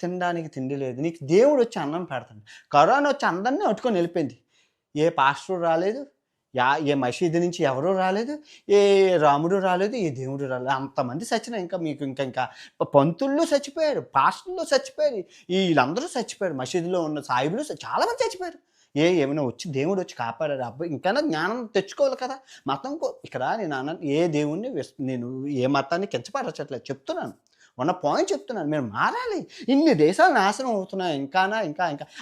తినడానికి తిండి లేదు. నీకు దేవుడు వచ్చి అన్నం పెడతాడు. కరోనా వచ్చి అందరిని అట్టుకొని వెళ్ళిపోయింది. ఏ పాస్టరు రాలేదు. ఏ మసీదు నుంచి ఎవరు రాలేదు. ఏ రాముడు రాలేదు. ఏ దేవుడు రాలేదు. అంతమంది సచ్చినా ఇంకా పంతుళ్ళు చచ్చిపోయారు. పాస్టర్లు చచ్చిపోయారు. ఈళ్ళందరూ చచ్చిపోయారు. మసీదులో ఉన్న సాయిబులు చాలా మంది చచ్చిపోయారు. ఏమైనా వచ్చి దేవుడు వచ్చి కాపాడారు. అబ్బాయి ఇంకైనా జ్ఞానం తెచ్చుకోవాలి కదా! ఇక్కడ ఏ దేవుడిని నేను ఏ మతాన్ని కించపరచట్లేదు చెప్తున్నాను. ఉన్న పాయింట్ చెప్తున్నాను. మీరు మారాలి. ఇన్ని దేశాలు నాశనం అవుతున్నాయి. ఇంకా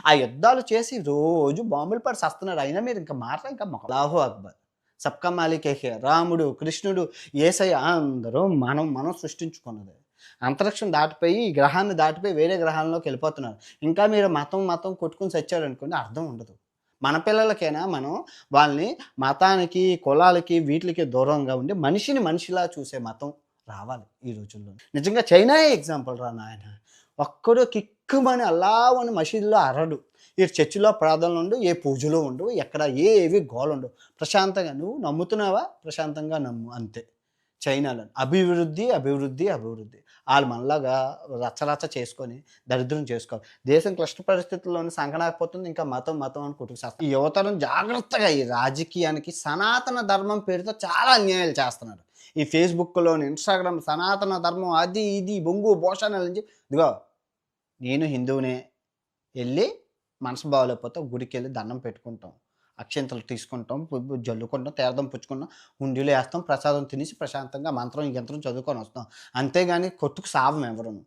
ఆ యుద్ధాలు చేసి రోజు బాంబులు పడి సస్తున్నారు. అయినా మీరు ఇంకా మారరా? ఇంకా అల్లాహు అక్బర్. సబ్కా మాలిక్ ఏక్ హై. రాముడు, కృష్ణుడు, యేసయ్య అందరూ మనం సృష్టించుకున్నదే. అంతరిక్షం దాటిపోయి, ఈ గ్రహాన్ని దాటిపోయి వేరే గ్రహాల్లోకి వెళ్ళిపోతున్నారు. ఇంకా మీరు మతం కొట్టుకొని సచ్చారనుకోండి అర్థం ఉండదు. మన పిల్లలకైనా మనం వాళ్ళని మతానికి, కులాలకి, వీటిలకి దూరంగా ఉండి మనిషిని మనిషిలా చూసే మతం రావాలి ఈ రోజుల్లో. నిజంగా చైనాయే ఎగ్జాంపుల్ రా నాయన. ఒక్కడు కిక్కుమని అల్లాహ్ అని మసీదులో అరడు. ఈ చర్చిలో ప్రార్థనలు ఉండవు, ఏ పూజలు ఉండవు, ఎక్కడ ఏవి గోలుండవు. ప్రశాంతంగా నువ్వు నమ్ముతున్నావా? ప్రశాంతంగా నమ్ము అంతే. చైనాలో అభివృద్ధి. ఆళ్ళు మనలాగా రచ్చరచ్చ చేసుకొని దరిద్రం చేసుకోవాలి. దేశం క్లిష్ట పరిస్థితుల్లోనే సంకనాకపోతుంది. ఇంకా మతం అని కొట్టుకు ఈ యువతరం జాగ్రత్తగా ఈ రాజకీయానికి సనాతన ధర్మం పేరుతో చాలా అన్యాయాలు చేస్తున్నారు. ఈ ఫేస్‌బుక్‌లోని, ఇన్‌స్టాగ్రామ్ సనాతన ధర్మం అది ఇది బొంగు భోషణాలు నుంచి ఇదిగో నేను హిందువునే. ఎళ్లి మనసు బాగోలేకపోతే గుడికెళ్ళి దండం పెట్టుకుంటాం. అక్షింతలు తీసుకుంటాం, జల్లుకుంటాం, తీర్థం పుచ్చుకుంటాం, హుండీలో ఏస్తాం, ప్రసాదం తినేసి ప్రశాంతంగా మంత్రం, యంత్రం చదువుకొని వస్తాం. అంతేగాని కొట్టుకు సావం ఎవరును.